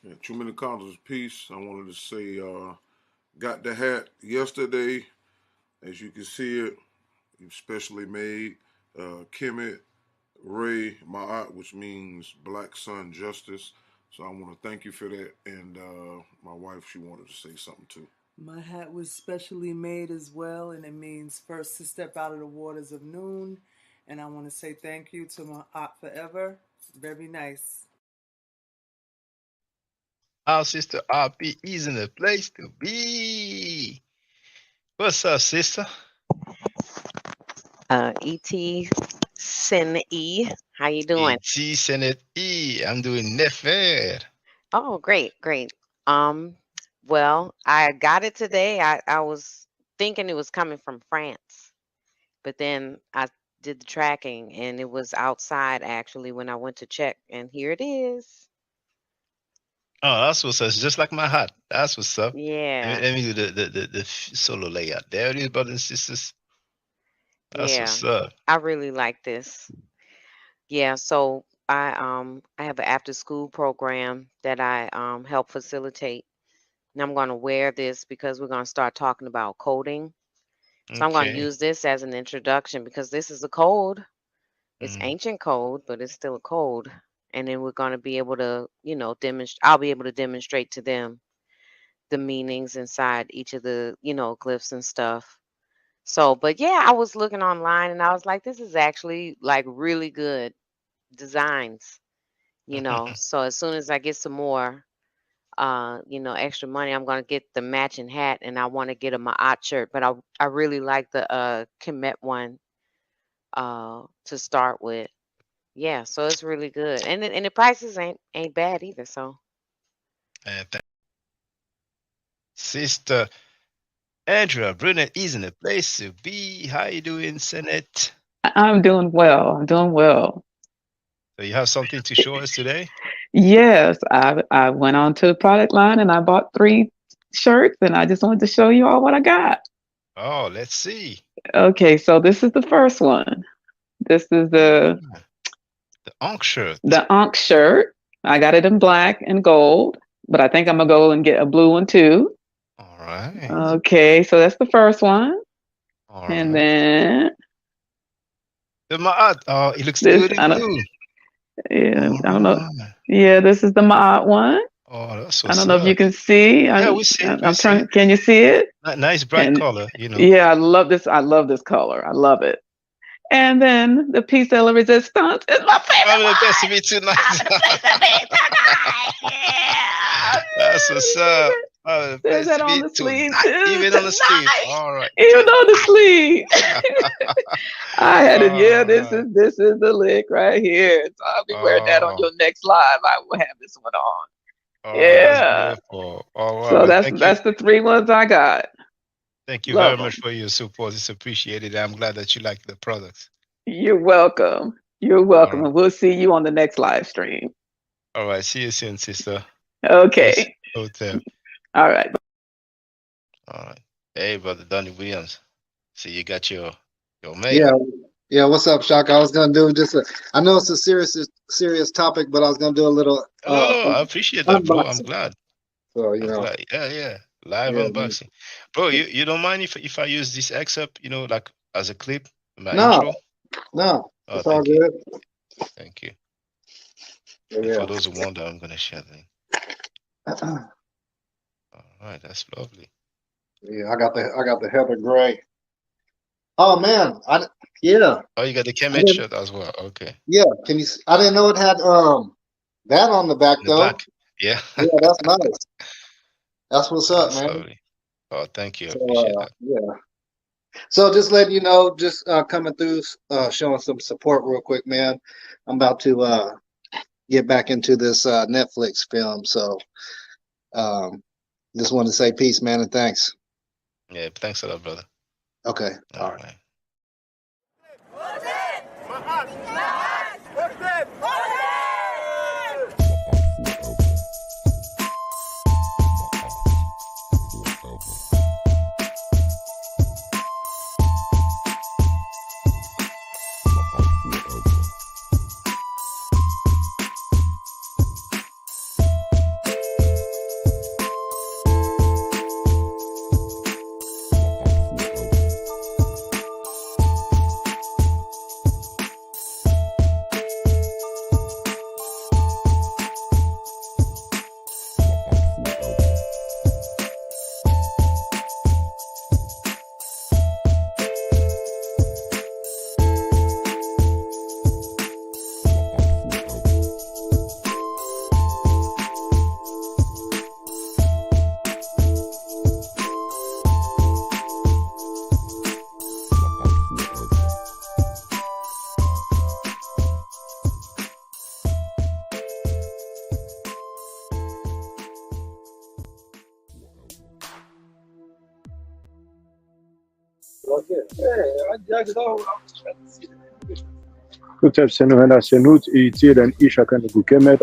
Yeah, too many colors. Peace. I wanted to say, got the hat yesterday. As you can see it, specially made. Kemet Ray Ma'at, which means Black Sun Justice. So I want to thank you for that. And my wife, she wanted to say something too. My hat was specially made as well, and it means first to step out of the waters of noon. And I want to say thank you to my aunt forever. Very nice. Our sister RP is in the place to be. What's up, sister? Et Sin E. How you doing? Et Senate E. I'm doing nefer. Oh, great, great. Um, well, I got it today. I was thinking it was coming from France, but then I did the tracking and it was outside actually when I went to check, and here it is. Oh, that's what's up. It's just like my hat. That's what's up. Yeah, Let me do the solo layout. There it is, brothers and sisters. That's yeah. what's up. I really like this. Yeah, so I have an after school program that I help facilitate. And I'm going to wear this because we're going to start talking about coding. So I'm going to Okay. use this as an introduction because this is a code. It's Mm. ancient code, but it's still a code. And then we're going to be able to, demonstrate. I'll be able to demonstrate to them the meanings inside each of the, glyphs and stuff. So, but yeah, I was looking online and I was like, this is actually like really good designs. So as soon as I get some more, extra money, I'm gonna get the matching hat, and I want to get a Ma'at shirt. But I really like the Kemet one to start with. Yeah, so it's really good, and the prices ain't bad either. So Uh, th- Sister Andrea Brunet is in the place to be. How you doing, Senate? I'm doing well. I'm doing well. So you have something to show us today? Yes, I went on to the product line and I bought 3 shirts and I just wanted to show you all what I got. Oh, let's see. Okay, so this is the first one. This is the Ah, the Ankh shirt. the Ankh shirt. I got it in black and gold, but I think I'm gonna go and get a blue one too. All right. Okay, so that's the first one. All And right. then The Ma'at. Oh, it looks this, good in I don't, blue. yeah, All I don't know. right. Yeah, this is the Ma'at one. Oh, that's I what's don't know if you up. can see. Yeah, we see it. We I'm see trying. it. Can you see it? Nice bright And color, yeah, I love this. I love this color. I love it. And then the piece de la resistance is my favorite Probably the best to one. be tonight. The piece tonight. Yeah, That's what's up. favorite. Probably the There's best that to on be the sleeve tonight. too. Even on the sleeve. Tonight, All right. even on the sleeve. I had it. Yeah, All this right. is the lick right here. So I'll be wearing that on Oh, your next live. I will have this one on. oh, that's Yeah. beautiful. All right. So Well, that's the 3 ones I got. thank you very Love much them. for your support. It's appreciated. I'm glad that you like the products. You're welcome. You're All welcome. right. And we'll see you on the next live stream. All right. See you soon, sister. Peace. Okay. Hotel. All right. All right. Hey, brother Donnie Williams. See, you got your Yeah, makeup. yeah. What's up, Shaka? I was gonna do just a. I know it's a serious topic, but I was gonna do a little No, I appreciate that, bro. I'm unboxing. glad. So I'm glad. Yeah, yeah. Live yeah, man. unboxing. Bro, you don't mind if I use this excerpt, like as a clip, my No, intro? no, Oh, it's all thank you. good. Thank you. And Yeah. for those who wonder, I'm gonna share the link. All right, that's lovely. Yeah, I got the Heather Gray. Oh man, yeah, Oh, you got the I Kemet didn't, shirt as well. Okay. yeah. I didn't know it had that on the back In the though. black. Yeah. Yeah, that's nice. That's what's up, That's man. lovely. Oh, thank you. I So appreciate that. yeah. So just letting you know, just coming through, showing some support real quick, man. I'm about to get back into this Netflix film. So um, just wanted to say peace, man, and thanks. Yeah, thanks a lot, brother. Okay, all All right. right. I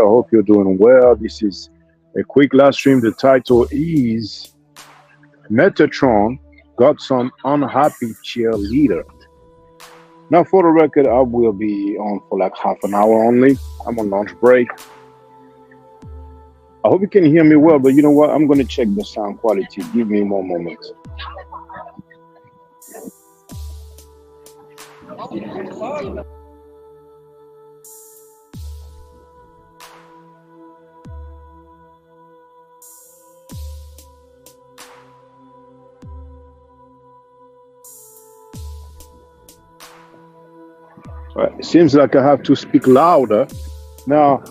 hope you're doing well. This is a quick live stream. The title is Metatron got some unhappy cheerleader. Now, for the record, I will be on for like half an hour only. I'm on lunch break. I hope you can hear me well, but you know what? I'm going to check the sound quality. Give me one moment. It seems like I have to speak louder. Now,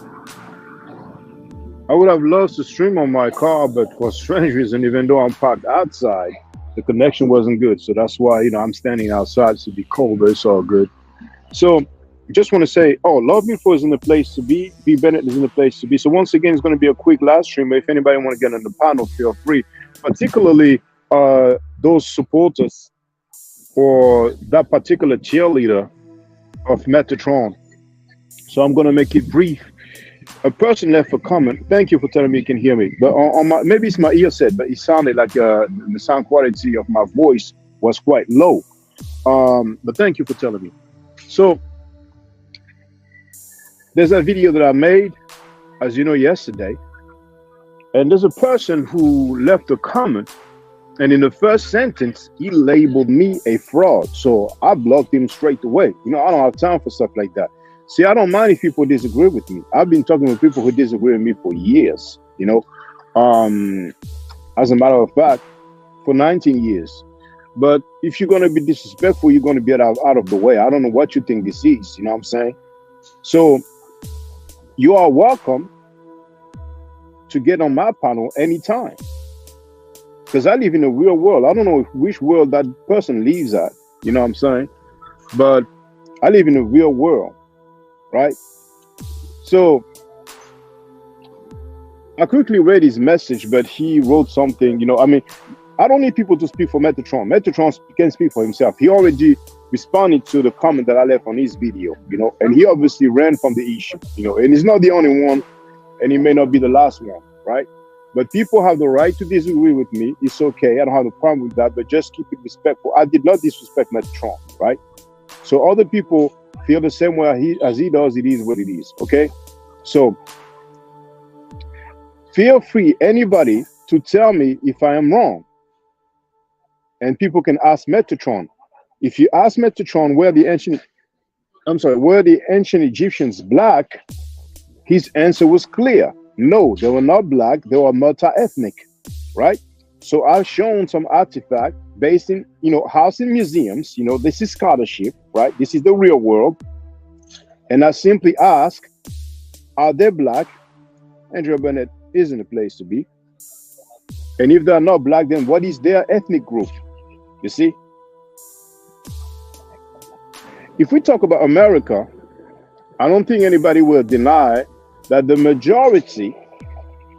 I would have loved to stream on my car, but for strange reason, even though I'm parked outside, the connection wasn't good. So that's why, I'm standing outside to be cold, but it's all good. So just want to say, Love Before is in the place to be. B. Bennett is in the place to be. So once again, it's going to be a quick live stream. But if anybody want to get on the panel, feel free. Particularly those supporters for that particular cheerleader of Metatron. So I'm going to make it brief. A person left a comment. Thank you for telling me you can hear me. But on my, maybe it's my ear set, but it sounded like the sound quality of my voice was quite low. But thank you for telling me. So there's a video that I made, as you know, yesterday. And there's a person who left a comment. And in the first sentence, he labeled me a fraud. So I blocked him straight away. I don't have time for stuff like that. See, I don't mind if people disagree with me. I've been talking with people who disagree with me for years, as a matter of fact, for 19 years. But if you're going to be disrespectful, you're going to get out of the way. I don't know what you think this is, you know what I'm saying? So you are welcome to get on my panel anytime. Because I live in a real world. I don't know which world that person lives at, you know what I'm saying? But I live in a real world, right? So I quickly read his message, but he wrote something, I don't need people to speak for Metatron. Metatron can speak for himself. He already responded to the comment that I left on his video, and he obviously ran from the issue, and he's not the only one, and he may not be the last one, right? But people have the right to disagree with me. It's okay. I don't have a problem with that, but just keep it respectful. I did not disrespect Metatron, right? So other people feel the same way as he does. It is what it is, okay? So feel free, anybody, to tell me if I am wrong. And people can ask Metatron. If you ask Metatron were the ancient Egyptians black, his answer was clear. No, they were not black, they were multi-ethnic, right? So I've shown some artifact based in, house in museums, this is scholarship, right? This is the real world. And I simply ask, are they black? Andrew Bennett isn't a place to be. And if they're not black, then what is their ethnic group? You see? If we talk about America, I don't think anybody will deny that the majority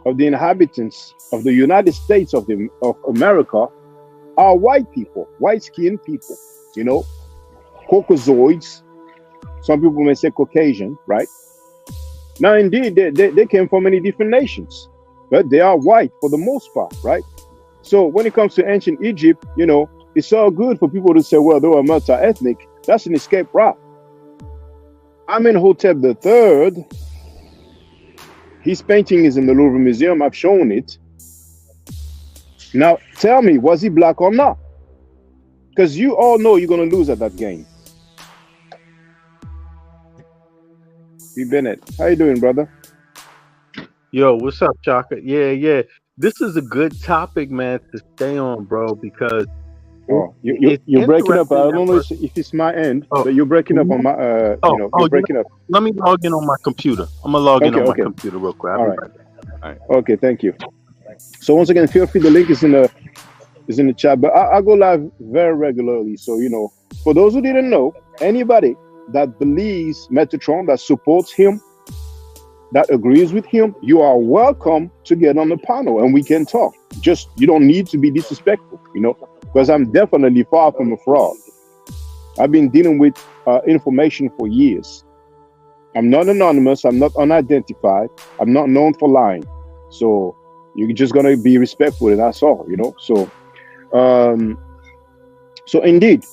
of the inhabitants of the United States of America are white people, white-skinned people, Caucasoids. Some people may say Caucasian, right? Now, indeed, they came from many different nations, but they are white for the most part, right? So when it comes to ancient Egypt, it's all good for people to say, well, they were multi-ethnic. That's an escape route. Amenhotep III, his painting is in the Louvre Museum. I've shown it. Now, tell me, was he black or not? Because you all know you're going to lose at that game. B. Bennett, how you doing, brother? Yo, what's up, Chaka? Yeah. This is a good topic, man, to stay on, bro, because you're breaking up. I don't know if it's my end, but you're breaking up on my, you're breaking up. Let me log in on my computer. I'm going to log in on my computer real quick. All right. Okay, thank you. So once again, feel free, the link is in the chat, but I go live very regularly. So, for those who didn't know, anybody that believes Metatron, that supports him, that agrees with him, you are welcome to get on the panel and we can talk. Just, you don't need to be disrespectful, because I'm definitely far from a fraud. I've been dealing with information for years. I'm not anonymous. I'm not unidentified. I'm not known for lying. So you're just gonna be respectful, and that's all, you know. Um, so indeed,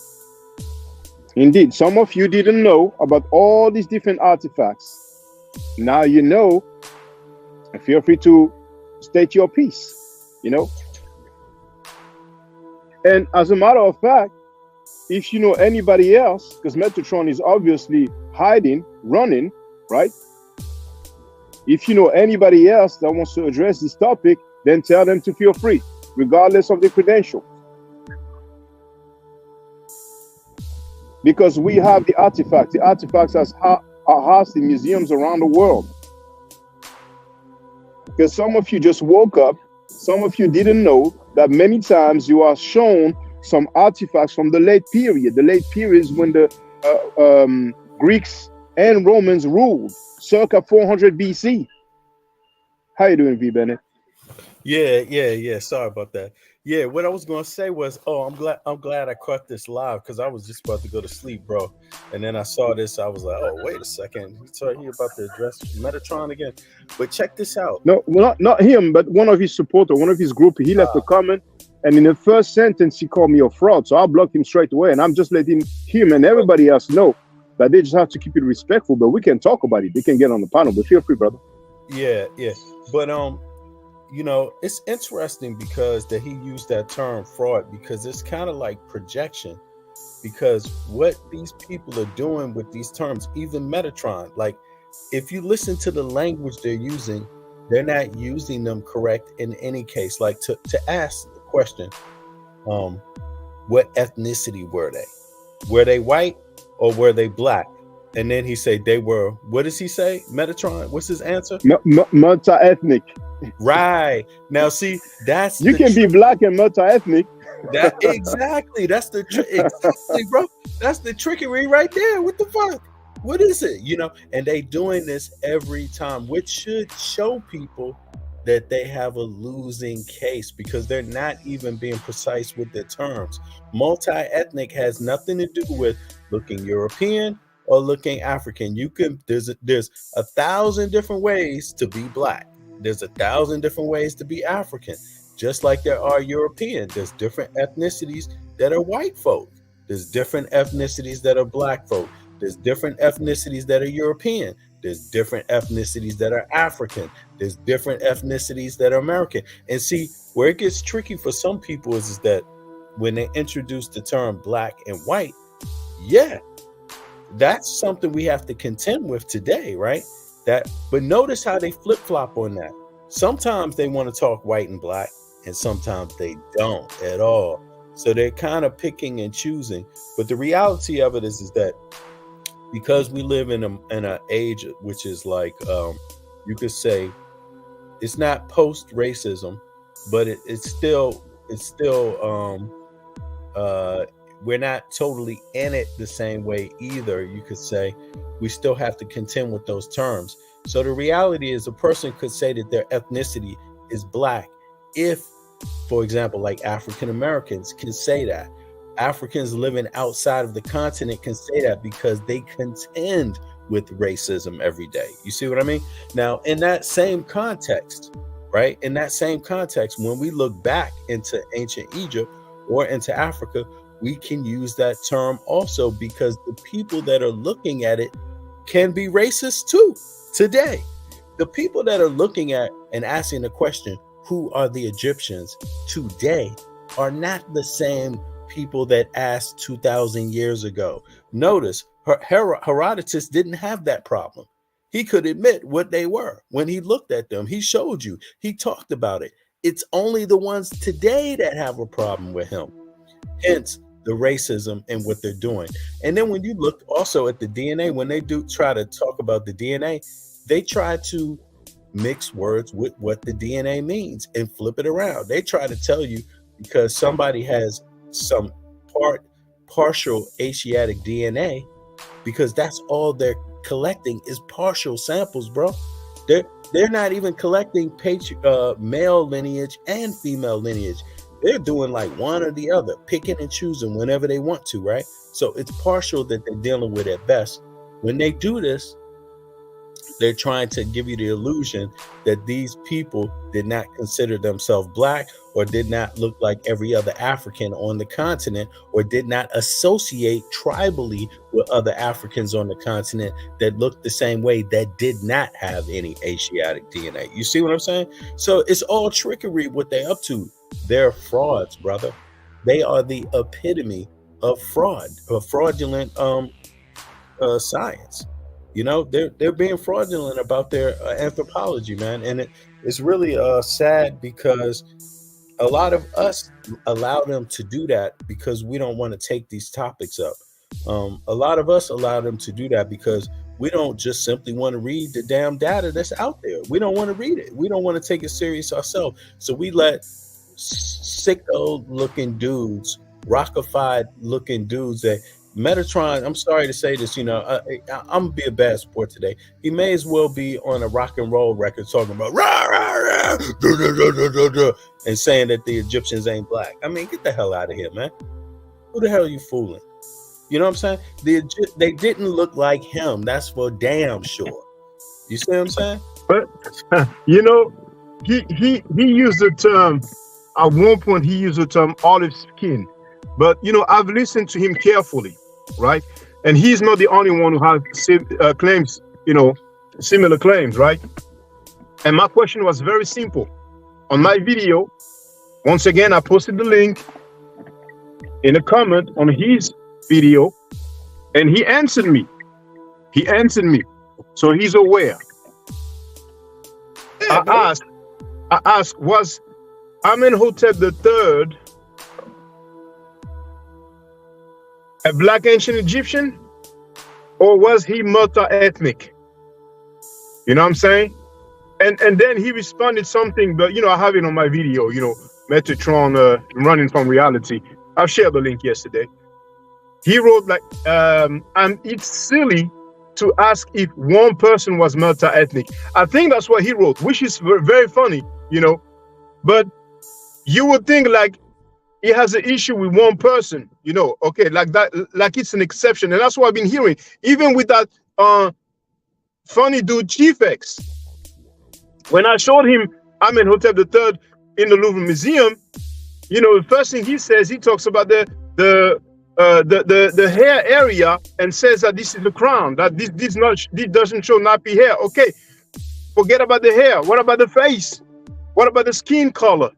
some of you didn't know about all these different artifacts. Now you know. Feel free to state your piece, you know. And as a matter of fact, if you know anybody else, because Metatron is obviously hiding, running, right? If you know anybody else that wants to address this topic, then tell them to feel free, regardless of the credential. Because we have the artifacts. The artifacts are housed in museums around the world. Because some of you just woke up, some of you didn't know that many times you are shown some artifacts from the late period. The late period is when the Greeks and Romans ruled, circa 400 BC. How you doing, V. Bennett? Yeah. Sorry about that. Yeah, what I was gonna say was, I'm glad I caught this live because I was just about to go to sleep, bro. And then I saw this, I was like, oh, wait a second. He's about to address Metatron again. But check this out. No, well, not him, but one of his supporters, one of his group. He left a comment, and in the first sentence, he called me a fraud. So I blocked him straight away, and I'm just letting him and everybody else know that they just have to keep it respectful. But we can talk about it. They can get on the panel, but feel free, brother. Yeah. But you know, it's interesting because that he used that term fraud, because it's kind of like projection, because what these people are doing with these terms, even Metatron, like if you listen to the language they're using, they're not using them correct in any case. Like to ask the question, what ethnicity were they? Were they white or were they black? And then he said they were, what does he say? Metatron, what's his answer? Multi-ethnic. Right. Now, see, that's you can be black and multi-ethnic. Exactly. That's the exactly, bro. That's the trickery right there. What the fuck? What is it? You know, and they doing this every time, which should show people that they have a losing case because they're not even being precise with their terms. Multi-ethnic has nothing to do with looking European or looking African. You can there's 1,000 different ways to be black. There's 1,000 different ways to be African, just like there are European. There's different ethnicities that are white folk. There's different ethnicities that are black folk. There's different ethnicities that are European. There's different ethnicities that are African. There's different ethnicities that are American. And see, where it gets tricky for some people is that when they introduce the term black and white, yeah, that's something we have to contend with today, right? But notice how they flip-flop on that. Sometimes they want to talk white and black, and sometimes they don't at all. So they're kind of picking and choosing. But the reality of it is that because we live in an age which is like, you could say, it's not post-racism, but it's still we're not totally in it the same way either. You could say we still have to contend with those terms. So the reality is a person could say that their ethnicity is black if, for example, like African Americans can say that. Africans living outside of the continent can say that because they contend with racism every day. You see what I mean? Now, in that same context, right? In that same context, when we look back into ancient Egypt or into Africa, we can use that term also because the people that are looking at it can be racist too today. The people that are looking at and asking the question, who are the Egyptians today, are not the same people that asked 2,000 years ago. Notice Herodotus didn't have that problem. He could admit what they were when he looked at them. He showed you, he talked about it. It's only the ones today that have a problem with him. Hence the racism and what they're doing. And then when you look also at the DNA, when they do try to talk about the DNA, they try to mix words with what the DNA means and flip it around. They try to tell you because somebody has some partial Asiatic DNA, because that's all they're collecting is partial samples, bro. They're not even collecting male lineage and female lineage. They're doing like one or the other, picking and choosing whenever they want to, right? So it's partial that they're dealing with at best. When they do this, they're trying to give you the illusion that these people did not consider themselves black or did not look like every other African on the continent or did not associate tribally with other Africans on the continent that looked the same way, that did not have any Asiatic DNA. You see what I'm saying? So it's all trickery what they're up to. They're frauds, brother. They are the epitome of fraud, of fraudulent science. You know, they're being fraudulent about their anthropology, man. And it's really sad because a lot of us allow them to do that because we don't want to take these topics up. A lot of us allow them to do that because we don't just simply want to read the damn data that's out there. We don't want to read it. We don't want to take it serious ourselves. So we let sicko looking dudes, rockified looking dudes that Metatron, I'm sorry to say this, you know, I'm gonna be a bad sport today. He may as well be on a rock and roll record talking about rah, rah, rah, duh, duh, duh, duh, duh, duh, and saying that the Egyptians ain't black. I mean, get the hell out of here, man. Who the hell are you fooling? You know what I'm saying? They didn't look like him. That's for damn sure. You see what I'm saying? But you know, he used the term at one point. He used the term olive skin. But you know, I've listened to him carefully, right? And he's not the only one who has claims, you know, similar claims, right? And my question was very simple. On my video, once again, I posted the link in a comment on his video, and he answered me. He answered me, so he's aware. Yeah, I asked, was Amenhotep III a black ancient Egyptian, or was he multi-ethnic? You know what I'm saying? And then he responded something, but you know, I have it on my video, you know, Metatron running from reality. I've shared the link yesterday. He wrote like, and it's silly to ask if one person was multi-ethnic. I think that's what he wrote, which is very funny, you know, but you would think like, he has an issue with one person, you know, okay, like that, like it's an exception. And that's what I've been hearing. Even with that funny dude, Chief X, when I showed him Amenhotep III in the Louvre Museum, you know, the first thing he says, he talks about the hair area and says that this is the crown, that this doesn't show nappy hair. Okay, forget about the hair. What about the face? What about the skin color?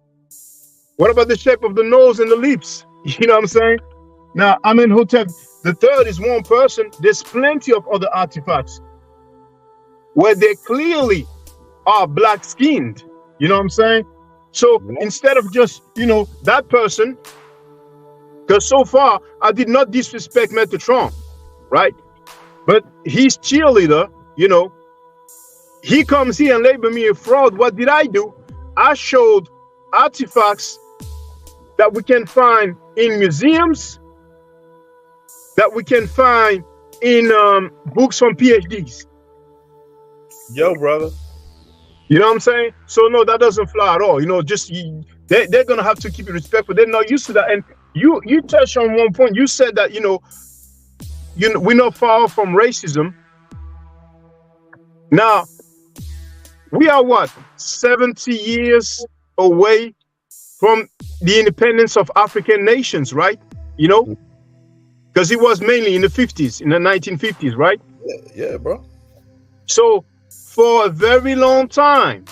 What about the shape of the nose and the lips? You know what I'm saying? Now, Amenhotep III is one person. There's plenty of other artifacts where they clearly are black skinned. You know what I'm saying? So instead of just, you know, that person, because so far I did not disrespect Metatron, right? But his cheerleader, you know, he comes here and label me a fraud. What did I do? I showed artifacts that we can find in museums, that we can find in books from PhDs. Yo, brother. You know what I'm saying? So no, that doesn't fly at all. You know, just they're gonna have to keep it respectful. They're not used to that. And you touched on one point. You said that you know we're not far from racism. Now we are what 70 years away from the independence of African nations, right? You know, because it was mainly in the 50s, in the 1950s, right? Yeah, bro. So for a very long time,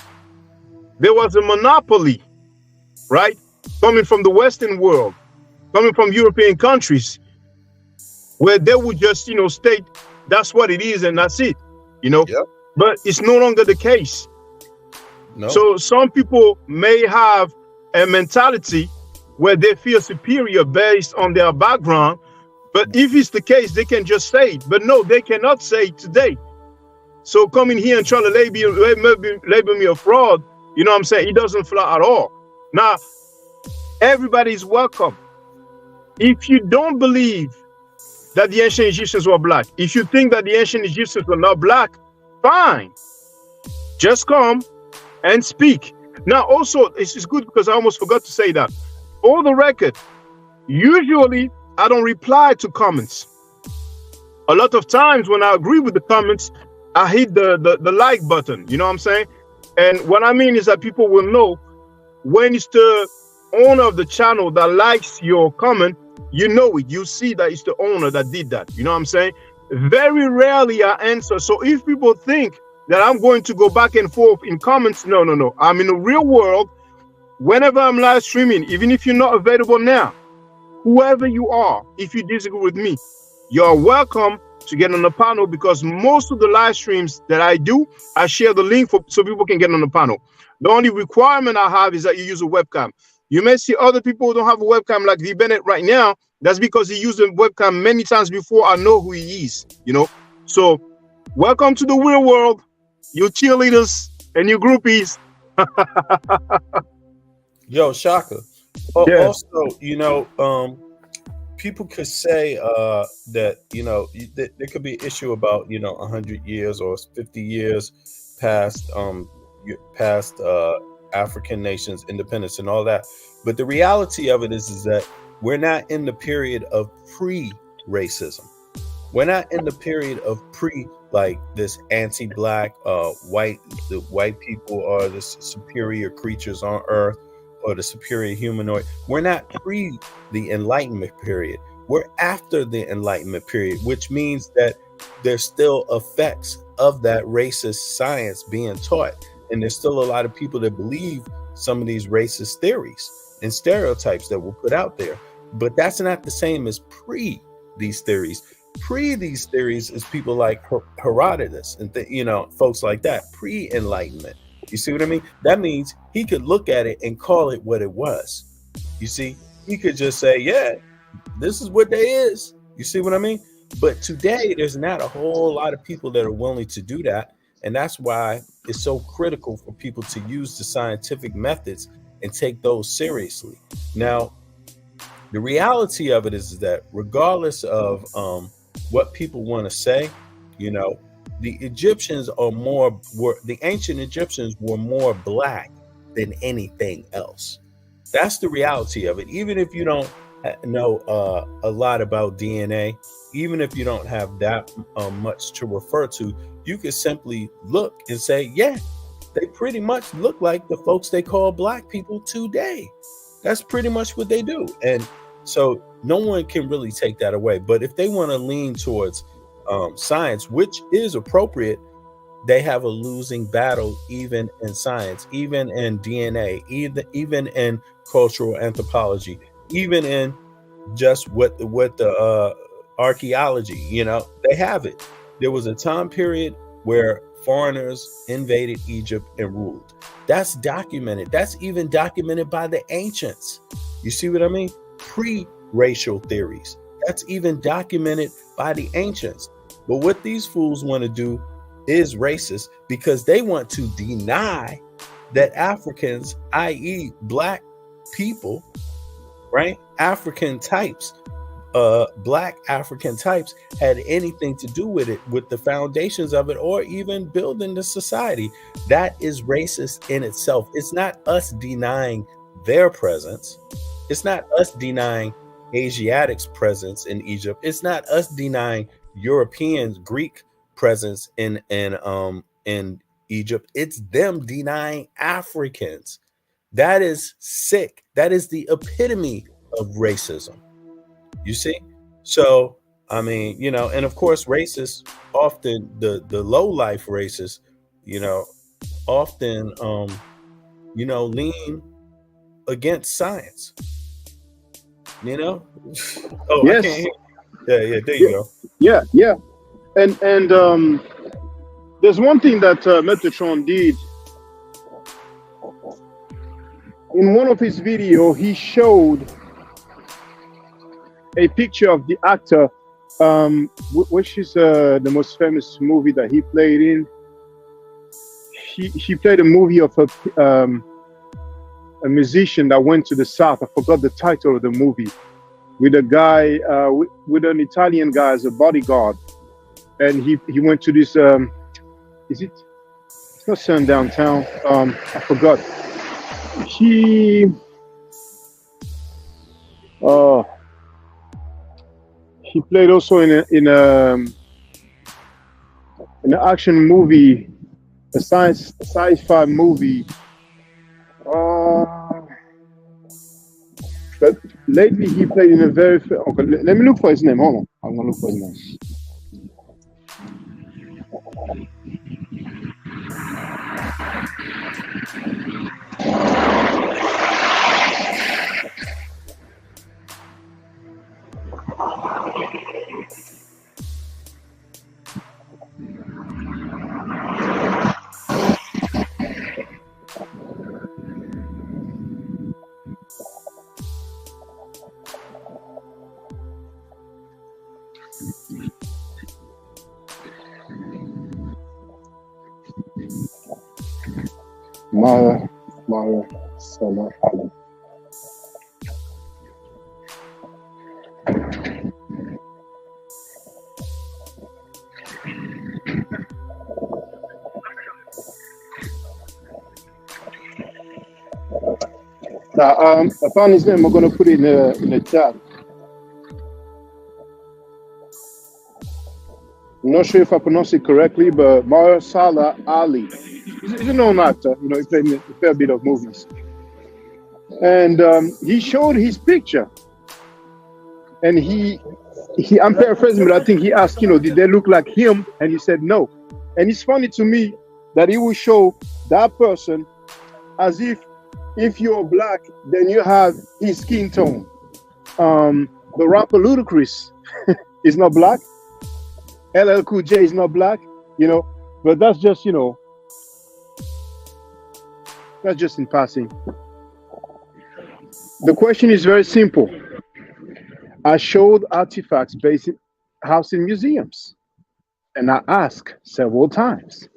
there was a monopoly, right? Coming from the Western world, coming from European countries, where they would just, you know, state that's what it is and that's it, you know? Yep. But it's no longer the case. No. So some people may have a mentality where they feel superior based on their background, but if it's the case, they can just say it. But no, they cannot say it today. So coming here and trying to label me a fraud, you know what I'm saying? It doesn't fly at all. Now, everybody's welcome. If you don't believe that the ancient Egyptians were black, if you think that the ancient Egyptians were not black, fine. Just come and speak. Now, also, it's good because I almost forgot to say that. For the record, usually I don't reply to comments. A lot of times when I agree with the comments, I hit the like button. You know what I'm saying? And what I mean is that people will know when it's the owner of the channel that likes your comment, you know it. You see that it's the owner that did that. You know what I'm saying? Very rarely I answer. So if people think that I'm going to go back and forth in comments, no. I'm in the real world. Whenever I'm live streaming, even if you're not available now, whoever you are, if you disagree with me, you're welcome to get on the panel, because most of the live streams that I do, I share the link so people can get on the panel. The only requirement I have is that you use a webcam. You may see other people who don't have a webcam like V. Bennett right now. That's because he used a webcam many times before I know who he is, you know? So welcome to the real world, you cheerleaders and you groupies. Yo, Shaka. Yeah. Also, you know, people could say that, you know, there could be an issue about, you know, 100 years or 50 years past African nations' independence and all that. But the reality of it is that we're not in the period of pre-racism. We're not in the period of like this anti-black the white people are the superior creatures on earth or the superior humanoid. We're not pre the Enlightenment period. We're after the Enlightenment period, which means that there's still effects of that racist science being taught. And there's still a lot of people that believe some of these racist theories and stereotypes that were put out there. But that's not the same as pre these theories. Pre these theories is people like Herodotus and you know, folks like that, pre-Enlightenment. You see what I mean? That means he could look at it and call it what it was. You see, he could just say, yeah, this is what they is. You see what I mean? But today, there's not a whole lot of people that are willing to do that. And that's why it's so critical for people to use the scientific methods and take those seriously. Now, the reality of it is that regardless of what people want to say, you know, the ancient Egyptians were more black than anything else. That's the reality of it. Even if you don't know a lot about DNA, even if you don't have that much to refer to, you can simply look and say, yeah, they pretty much look like the folks they call black people today. That's pretty much what they do. And so no one can really take that away. But if they want to lean towards science, which is appropriate, they have a losing battle, even in science, even in DNA, even in cultural anthropology, even in just what the archaeology, you know, they have it. There was a time period where foreigners invaded Egypt and ruled. That's documented. That's even documented by the ancients. You see what I mean? Pre-racial theories. That's even documented by the ancients. But what these fools want to do is racist, because they want to deny that Africans, i.e. black people, right? African types, black African types had anything to do with it, with the foundations of it, or even building the society. That is racist in itself. It's not us denying their presence. It's not us denying Asiatics' presence in Egypt. It's not us denying Europeans, Greek presence in Egypt. It's them denying Africans. That is sick. That is the epitome of racism. You see? So, I mean, you know, and of course, racists often, the low life racists, you know, often, you know, lean against science. You know? Oh, Yes. I can't hear. Yeah, there you go. Yeah. And there's one thing that Metatron did. In one of his videos, he showed a picture of the actor, which is the most famous movie that he played in. He played a movie of a musician that went to the South. I forgot the title of the movie. With a guy, with an Italian guy as a bodyguard. And he went to this, it's not Sundown Town, I forgot. Uh, he played also in an action movie, a sci-fi movie. But lately he played in a very. Okay, let me look for his name. Hold on, I'm gonna look for his name. Mara Salah Ali. Now, I found his name. I'm gonna put it in the chat. I'm not sure if I pronounce it correctly, but Mara Salah Ali. He's a known actor. You know, he played in a fair bit of movies. And he showed his picture. And I'm paraphrasing, but I think he asked, you know, did they look like him? And he said no. And it's funny to me that he will show that person as if you're black, then you have his skin tone. The rapper Ludacris is not black. LL Cool J is not black, you know, but that's just, you know, that's just in passing. The question is very simple. I showed artifacts based in house in museums, and I asked several times,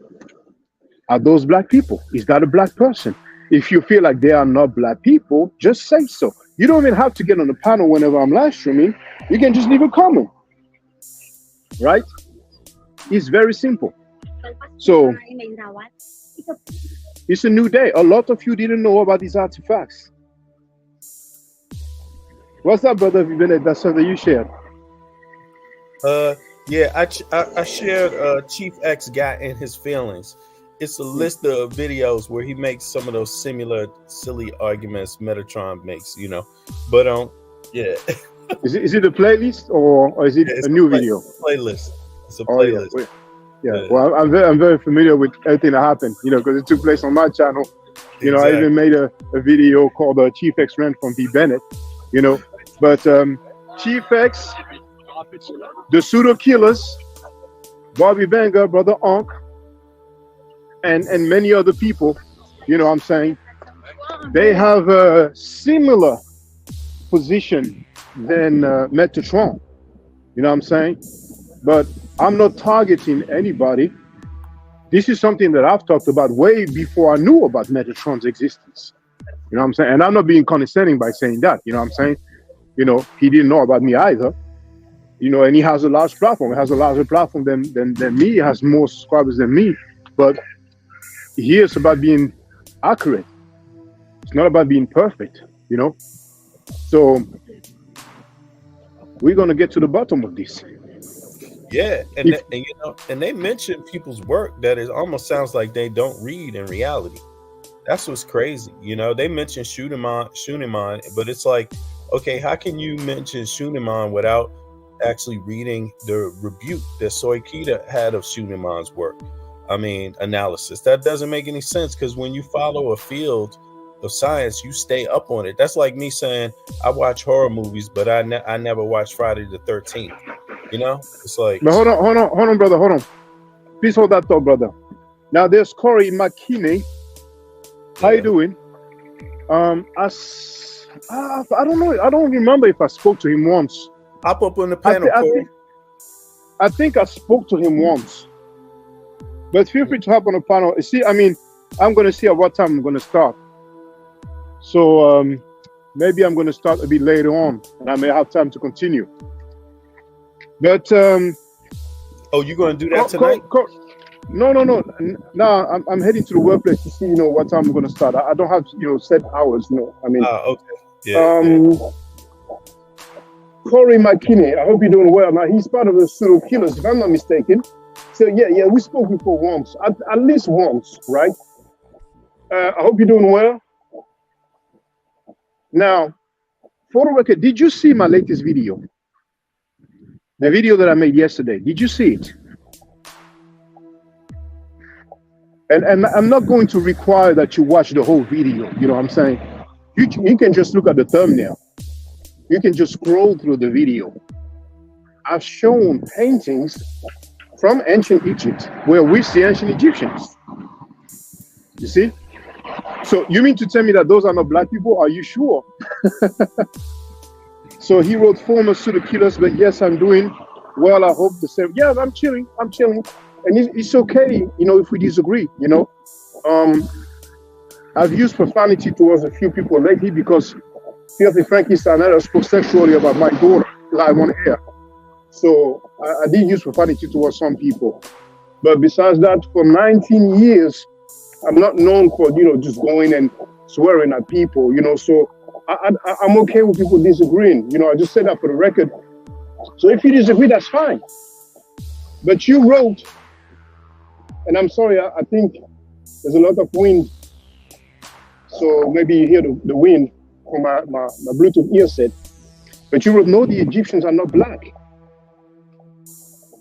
are those black people? Is that a black person? If you feel like they are not black people, just say so. You don't even have to get on the panel whenever I'm live streaming. You can just leave a comment, right? It's very simple. So it's a new day. A lot of you didn't know about these artifacts. What's up, brother? That's something you shared. Yeah, I shared Chief X Got in His Feelings. It's a list of videos where he makes some of those similar silly arguments Metatron makes, you know. But yeah. Is it a playlist or is it a new video? Playlist. It's a playlist. Yeah. Well, I'm very familiar with everything that happened, you know, because it took place on my channel. You know, I even made a video called Chief X Ran from V Bennett, you know. But Chief X, the Pseudo Killers, Bobby Banger, Brother Onk, and many other people, you know what I'm saying, they have a similar position than Metatron, you know what I'm saying? But I'm not targeting anybody. This is something that I've talked about way before I knew about Metatron's existence. You know what I'm saying? And I'm not being condescending by saying that, you know what I'm saying? You know, he didn't know about me either. You know, and he has a large platform. He has a larger platform than me. He has more subscribers than me. But here it's about being accurate. It's not about being perfect, you know? So we're gonna get to the bottom of this. Yeah, and you know, and they mention people's work that it almost sounds like they don't read in reality. That's what's crazy. You know, they mention Shuniman, but it's like, okay, how can you mention Shuniman without actually reading the rebuke that Soikita had of Shuniman's work? I mean, analysis. That doesn't make any sense, because when you follow a field of science, you stay up on it. That's like me saying I watch horror movies, but I never watched Friday the 13th. You know, it's like. But hold on, brother, hold on. Please hold that thought, brother. Now there's Corey McKinney. How you doing? I don't know. I don't remember if I spoke to him once. Hop up on the panel, Corey. I think I spoke to him once. But feel free to hop on the panel. See, I mean, I'm going to see at what time I'm going to start. So maybe I'm going to start a bit later on, and I may have time to continue. But oh, you're going to do that tonight? No. Now I'm heading to the workplace to see, you know, what time I'm going to start. I don't have, you know, set hours. No, I mean. Okay. Yeah. Corey McKinney. I hope you're doing well. Now he's part of the pseudo killers, if I'm not mistaken. So yeah, we spoke before once, at least once, right? I hope you're doing well. Now, for the record, did you see my latest video? The video that I made yesterday. Did you see it? And I'm not going to require that you watch the whole video. You know what I'm saying? You can just look at the thumbnail. You can just scroll through the video. I've shown paintings from ancient Egypt where we see ancient Egyptians. You see? So you mean to tell me that those are not black people? Are you sure? So he wrote former pseudo killers, but yes, I'm doing well. I hope the same. Yeah, I'm chilling. And it's okay, you know, if we disagree, you know. I've used profanity towards a few people lately because Filthy Frankie Sanada spoke sexually about my daughter live on air. So I did use profanity towards some people. But besides that, for 19 years, I'm not known for, you know, just going and swearing at people, you know. So I'm okay with people disagreeing. You know, I just said that for the record. So if you disagree, that's fine. But you wrote, and I'm sorry, I think there's a lot of wind. So maybe you hear the wind from my Bluetooth earset. But you wrote, no, the Egyptians are not black.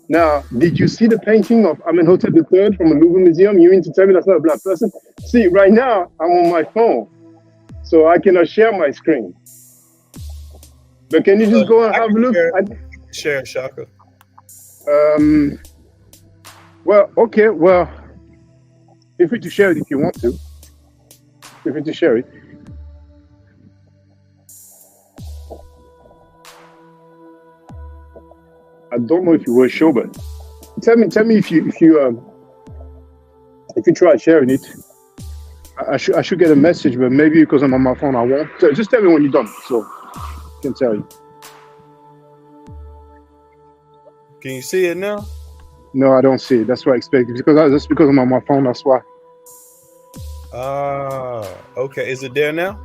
Now, did you see the painting of Amenhotep III from the Louvre Museum? You mean to tell me that's not a black person? See, right now, I'm on my phone, so I cannot share my screen. But can you just go and have a look? Share, Shaka. Well, okay, well, feel free to share it if you want to. Feel free to share it. I don't know if you were sure, but tell me if you try sharing it. I should get a message, but maybe because I'm on my phone, I won't. So just tell me when you're done, so I can tell you. Can you see it now? No, I don't see it. That's what I expected. That's because I'm on my phone. That's why. Okay. Is it there now?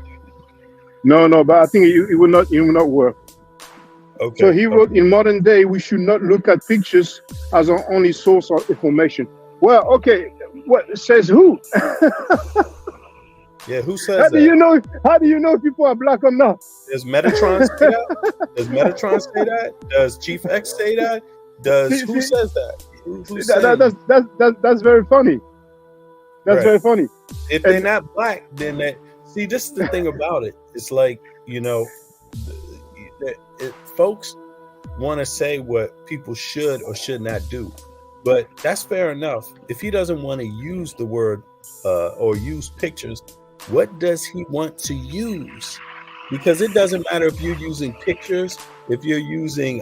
No, but I think it will not work. Okay. So he wrote, in modern day, we should not look at pictures as our only source of information. Well, okay, what says who? Yeah, who says How do you know if people are black or not? Does Metatron say that? Does Metatron say that? Does Chief X say that? Who says that? That's very funny. That's very funny. If they're not black, then see, this is the thing about it. It's like, you know, folks want to say what people should or should not do, but that's fair enough. If he doesn't want to use the word or use pictures, what does he want to use? Because it doesn't matter if you're using pictures, if you're using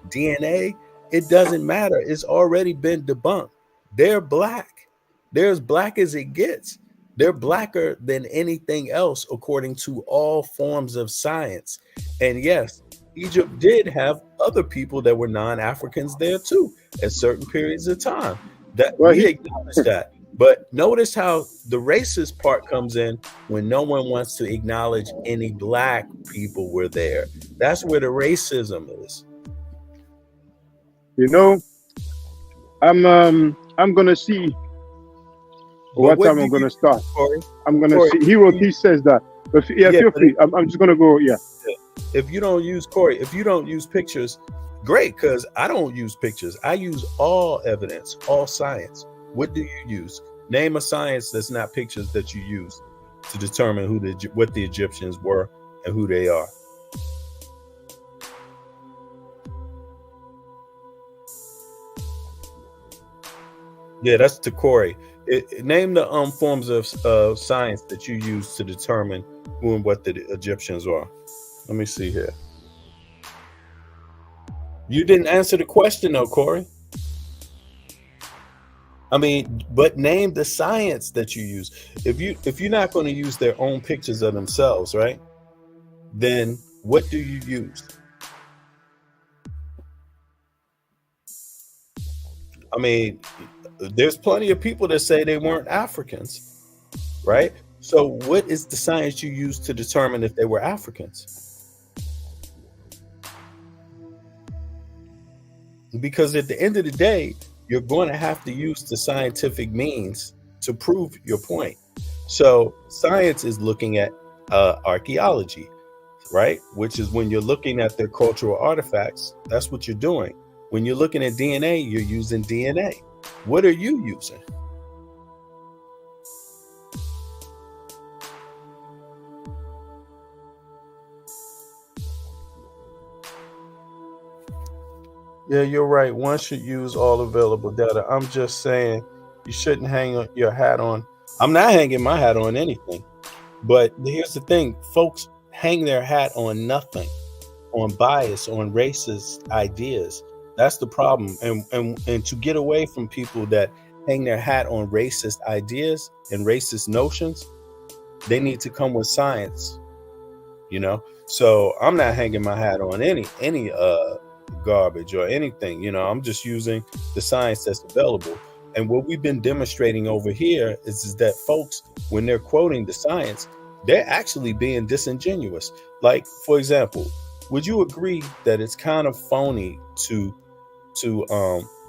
DNA, it doesn't matter. It's already been debunked. They're black. They're as black as it gets. They're blacker than anything else according to all forms of science. And yes, Egypt did have other people that were non-Africans there too at certain periods of time. That we acknowledge that. But notice how the racist part comes in when no one wants to acknowledge any black people were there. That's where the racism is. You know, I'm gonna see what time I'm gonna start. Corey? I'm gonna see. He says that. But yeah, feel free. I'm just gonna go. Yeah. If you don't use pictures, great, because I don't use pictures. I use all evidence, all science. What do you use? Name a science that's not pictures that you use to determine what the Egyptians were and who they are. Yeah, that's to Corey. Name the forms of science that you use to determine who and what the Egyptians are. Let me see here. You didn't answer the question though, Corey. I mean, but name the science that you use. If you're not going to use their own pictures of themselves, right? Then what do you use? I mean, there's plenty of people that say they weren't Africans, right? So what is the science you use to determine if they were Africans? because at the end of the day, you're going to have to use the scientific means to prove your point. So science is looking at archaeology, right? Which is when you're looking at their cultural artifacts, that's what you're doing. When you're looking at DNA, you're using DNA. What are you using? Yeah, you're right. One should use all available data. I'm just saying you shouldn't hang your hat on. I'm not hanging my hat on anything. But here's the thing, folks hang their hat on nothing, on bias, on racist ideas. That's the problem. And to get away from people that hang their hat on racist ideas and racist notions, they need to come with science, you know? So I'm not hanging my hat on any garbage or anything, you know. I'm just using the science that's available. And what we've been demonstrating over here is that folks, when they're quoting the science, they're actually being disingenuous. Like, for example, would you agree that it's kind of phony to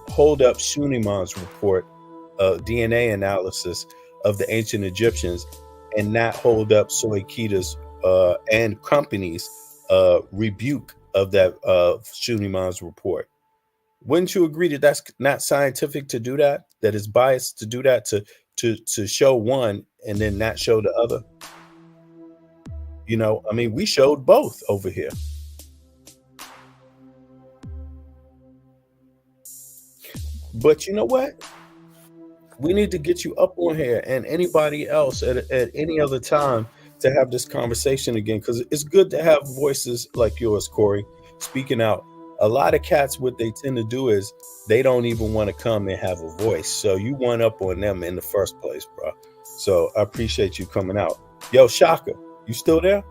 hold up Shuniman's report of DNA analysis of the ancient Egyptians and not hold up Soikita's and company's rebuke of that Shuniman's report? Wouldn't you agree that that's not scientific to do that? That it's biased to do that, to show one and then not show the other? You know, I mean, we showed both over here. But you know what? We need to get you up on here and anybody else at any other time to have this conversation again, because it's good to have voices like yours, Corey, speaking out. A lot of cats, what they tend to do is they don't even want to come and have a voice. So you went up on them in the first place, bro. So I appreciate you coming out. Yo, Shaka, you still there?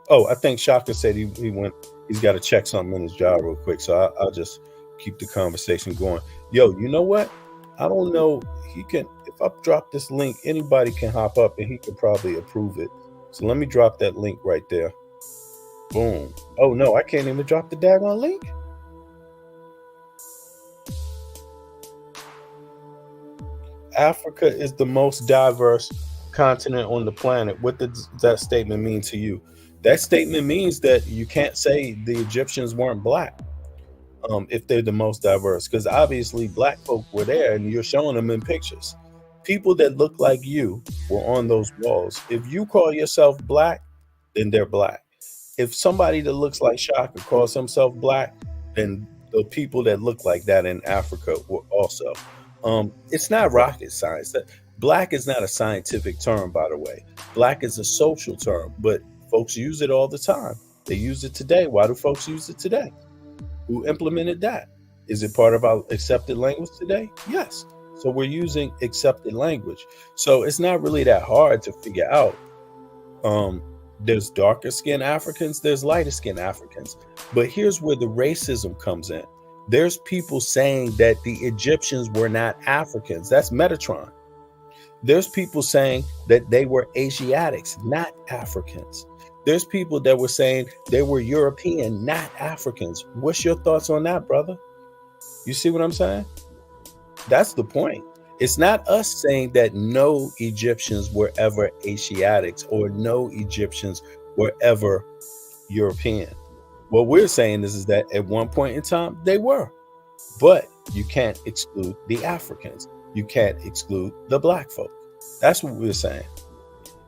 Oh, I think Shaka said he's got to check something in his job real quick. So I'll just keep the conversation going. Yo, you know what? I don't know. He can, if I drop this link, anybody can hop up and he can probably approve it. So let me drop that link right there. Boom. Oh no, I can't even drop the daggone link. Africa is the most diverse continent on the planet. What does that statement mean to you? That statement means that you can't say the Egyptians weren't black if they're the most diverse, because obviously black folk were there and you're showing them in pictures. People that look like you were on those walls. If you call yourself black, then they're black. If somebody that looks like Shaka calls himself black, then the people that look like that in Africa were also. It's not rocket science. Black is not a scientific term, by the way. Black is a social term, but folks use it all the time. They use it today. Why do folks use it today? Who implemented that? Is it part of our accepted language today? Yes. So we're using accepted language. So it's not really that hard to figure out. There's darker skinned Africans, there's lighter skinned Africans. But here's where the racism comes in. There's people saying that the Egyptians were not Africans. That's Metatron. There's people saying that they were Asiatics, not Africans. There's people that were saying they were European, not Africans. What's your thoughts on that, brother? You see what I'm saying? That's the point. It's not us saying that no Egyptians were ever Asiatics or no Egyptians were ever European. What we're saying is that at one point in time, they were. But you can't exclude the Africans. You can't exclude the black folk. That's what we're saying.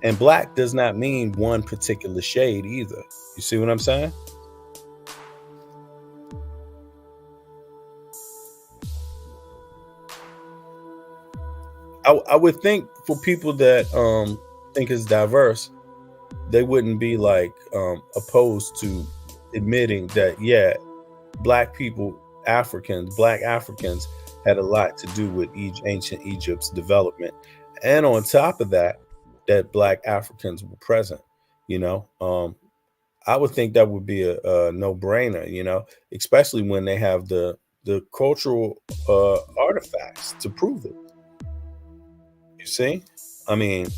And black does not mean one particular shade either. You see what I'm saying? I would think for people that think it's diverse, they wouldn't be like opposed to admitting that, yeah, black people, black Africans had a lot to do with ancient Egypt's development. And on top of that, that black Africans were present, you know. I would think that would be a no-brainer, you know, especially when they have the cultural artifacts to prove it. You see? I mean,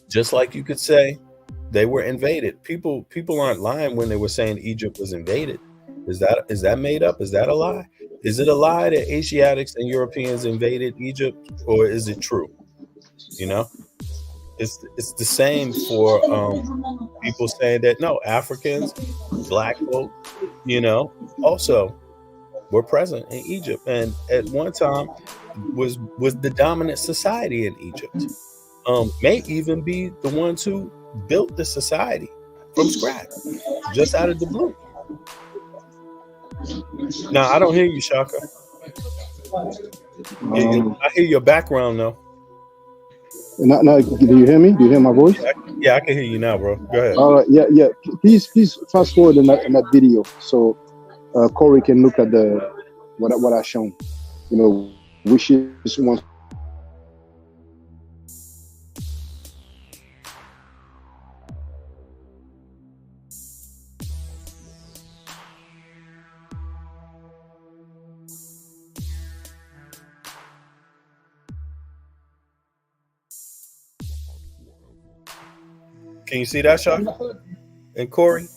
just like you could say they were invaded. People aren't lying when they were saying Egypt was invaded. Is that made up? Is that a lie? Is it a lie that Asiatics and Europeans invaded Egypt, or is it true? You know, it's the same for people saying that no, Africans, black folk, also were present in Egypt, and at one time was the dominant society in Egypt. May even be the ones who built the society from scratch, just out of the blue. Now, I don't hear you, Shaka. I hear your background though. Now, do you hear me? Do you hear my voice? Yeah, I can hear you now, bro. Go ahead. All right. Yeah. Please fast forward in that video so Corey can look at what I shown. Which is one. Can you see that, Shaka? And Corey?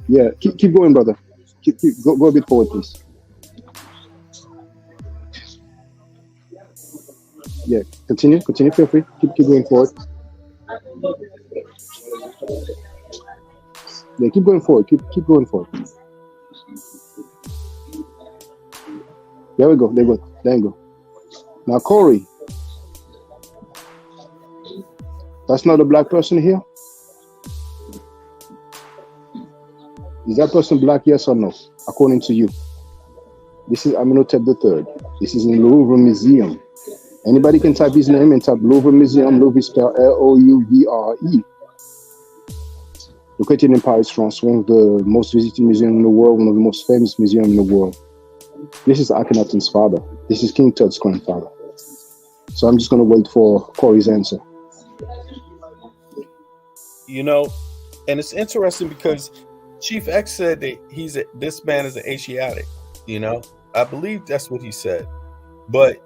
Yeah. Keep going, brother. Go a bit forward, please. Yeah. Continue. Feel free. Keep going forward. Yeah. Keep going forward. Keep going forward. There we go. There you go. Now, Corey. That's not a black person here? Is that person black, yes or no, according to you? This is Amenhotep III. This is in Louvre Museum. Anybody can type his name and type Louvre Museum. Louvre is spelled Louvre. Located in Paris, France, one of the most visited museums in the world, one of the most famous museums in the world. This is Akhenaten's father. This is King Tut's grandfather. So I'm just going to wait for Corey's answer. And it's interesting because Chief X said that this man is an Asiatic. I believe that's what he said. But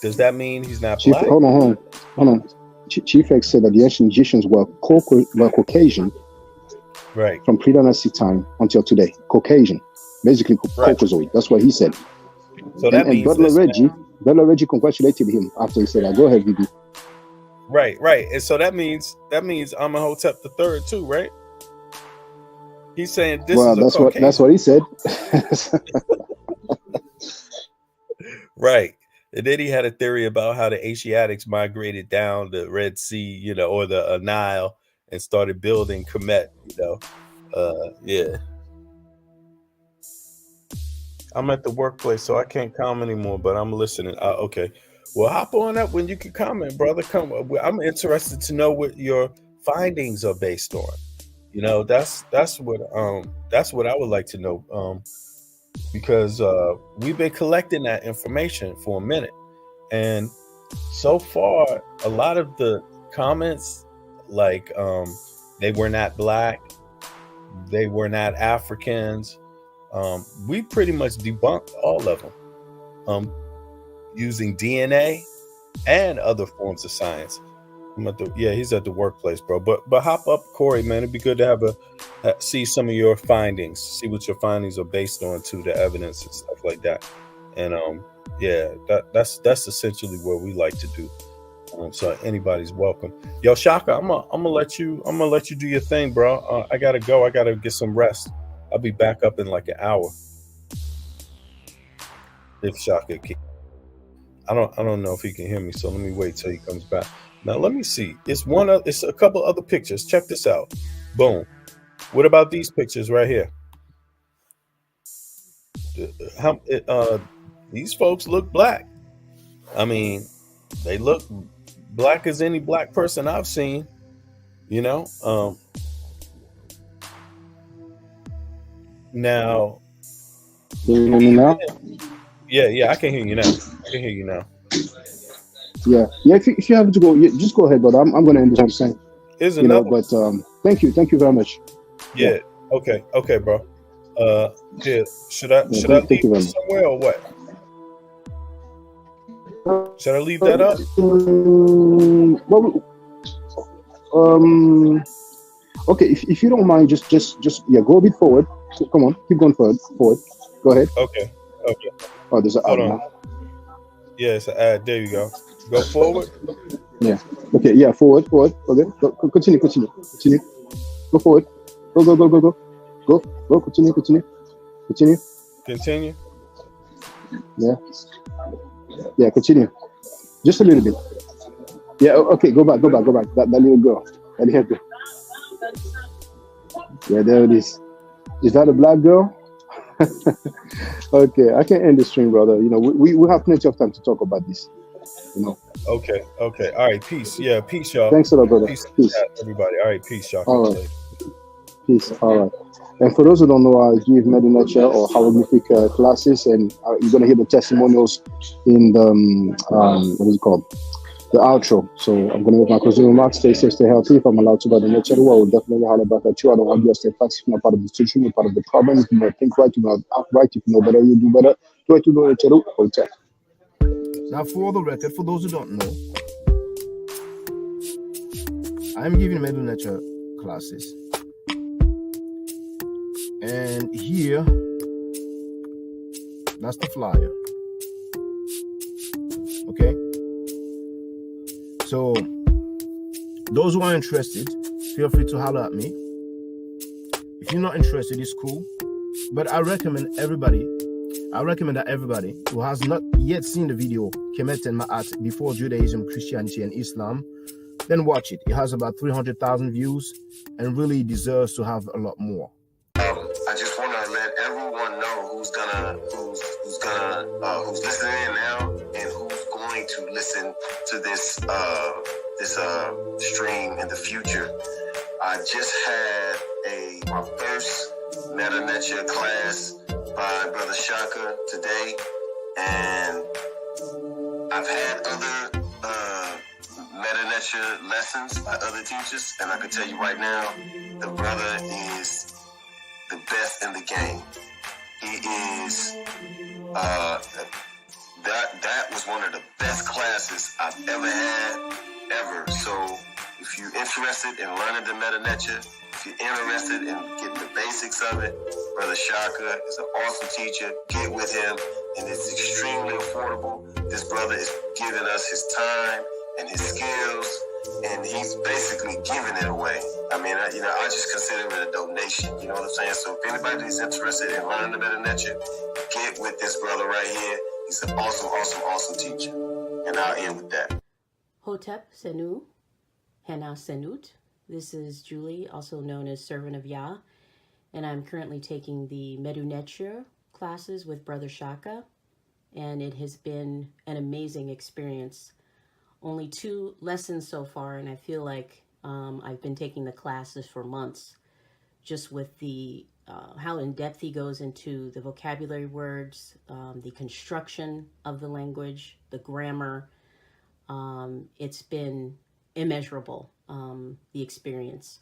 does that mean he's not black? Hold on. Chief X said that the ancient Egyptians were Caucasian, right, from pre-dynastic time until today. Caucasian, basically Caucasoid. That's what he said. So that means Butler Reggie congratulated him after he said that. Go ahead, Vivi. Right. And so that means Amenhotep III too, right? He's saying this is that's what he said. Right. And then he had a theory about how the Asiatics migrated down the Red Sea, or the Nile, and started building Kemet, yeah. I'm at the workplace, so I can't comment anymore, but I'm listening. Okay. Well, hop on up when you can comment, brother. Come. I'm interested to know what your findings are based on. That's what I would like to know. Because we've been collecting that information for a minute, and so far, a lot of the comments, like they were not black, they were not Africans. We pretty much debunked all of them. Using DNA and other forms of science. He's at the workplace, bro. But hop up, Corey, man. It'd be good to see some of your findings, see what your findings are based on, to the evidence and stuff like that. And that's essentially what we like to do. So anybody's welcome. Yo, Shaka, I'm gonna let you do your thing, bro. I gotta go. I gotta get some rest. I'll be back up in like an hour. If Shaka can. I don't know if he can hear me, so let me wait till he comes back. Now let me see. It's a couple other pictures. Check this out. Boom. What about these pictures right here? These folks look black. I mean, they look black as any black person I've seen. Now. Can you hear me now? Yeah, I can hear you now. Yeah. If you have to go, just go ahead, but I'm going to end what I'm saying. But thank you very much. Yeah. Okay, bro. Yeah. Should I leave this somewhere or what? Should I leave that up? Okay, if you don't mind, just yeah, go a bit forward. So, come on, keep going forward. Go ahead. Okay. Okay. Oh, there's an ad Hold on. now. Yeah, it's an ad. There you go. Go forward. Yeah. Okay. Yeah. Forward. Okay. Continue. Go forward. Go. Continue. Continue. Yeah. Yeah. Continue. Just a little bit. Yeah. Okay. Go back. That little girl. That little girl. Yeah. There it is. Is that a black girl? Okay. I can end the stream, brother. You know, we have plenty of time to talk about this. You know. Okay. All right. Peace. Yeah. Peace, y'all. Thanks a lot, brother. Peace. Everybody. All right. Peace, y'all. All right. Peace. All right. And for those who don't know, I give Metatron or hieroglyphic classes, and you're going to hear the testimonials in the, what is it called? The outro. So I'm going to make my closing remarks. Stay safe, stay healthy. If I'm allowed to by the nature, I will definitely holler back at you. I don't want you to stay fast. You're not part of the solution, you're part of the problem. If you don't think right, you don't act right. If you know better, you do better. Try to do it. Hotel. Now, for the record, for those who don't know, I'm giving Metatron classes. And here, that's the flyer. Okay. So, those who are interested, feel free to holler at me. If you're not interested, it's cool. But I recommend that everybody who has not yet seen the video, Kemet and Ma'at, Before Judaism, Christianity, and Islam, then watch it. It has about 300,000 views and really deserves to have a lot more. I just want to let everyone know who's listening in now and who's going to listen to this stream in the future. I just had my first Metatron class by Brother Shaka today, and I've had other Metatron lessons by other teachers, and I can tell you right now, the brother is the best in the game. He is that was one of the best classes I've ever. So if you're interested in learning the Metatron, if you're interested in getting the basics of it, Brother Shaka is an awesome teacher. Get with him, and it's extremely affordable. This brother is giving us his time and his skills, and he's basically giving it away. I mean, I just consider it a donation. You know what I'm saying? So if anybody is interested in learning the Metatron, get with this brother right here. He's an awesome teacher. And I'll end with that. Hotep Senu, Hena Senut. This is Julie, also known as Servant of Yah, and I'm currently taking the Metatron classes with Brother Shaka, and it has been an amazing experience. Only 2 lessons so far, and I feel like I've been taking the classes for months, just with the how in depth he goes into the vocabulary words, the construction of the language, the grammar. It's been immeasurable, the experience.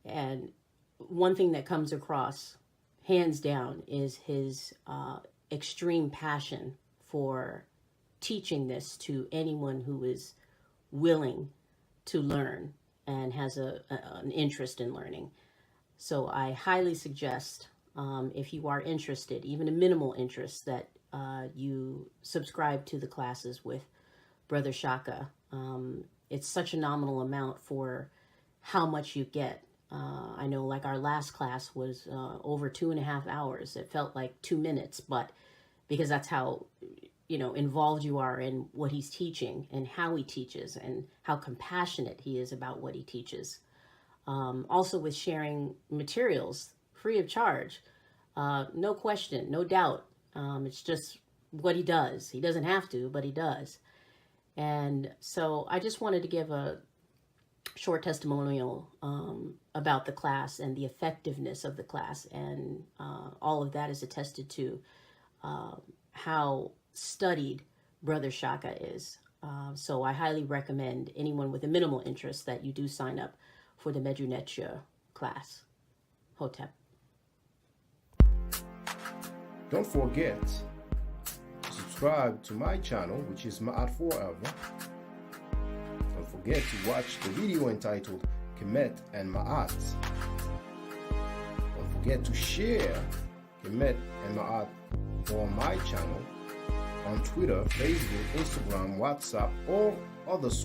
And one thing that comes across, hands down, is his extreme passion for teaching this to anyone who is willing to learn and has an interest in learning. So I highly suggest, if you are interested, even a minimal interest, that you subscribe to the classes with Brother Shaka. It's such a nominal amount for how much you get. I know, like, our last class was over 2.5 hours. It felt like 2 minutes, but because that's how involved you are in what he's teaching and how he teaches and how compassionate he is about what he teaches. Also with sharing materials free of charge, no question, no doubt. It's just what he does. He doesn't have to, but he does. And so I just wanted to give a short testimonial about the class and the effectiveness of the class. And all of that is attested to how studied Brother Shaka is. So I highly recommend anyone with a minimal interest that you do sign up for the Metatron class. Hotep. Don't forget to subscribe to my channel, which is Ma'at Forever. Don't forget to watch the video entitled Kemet and Ma'at. Don't forget to share Kemet and Ma'at on my channel on Twitter, Facebook, Instagram, WhatsApp, or other social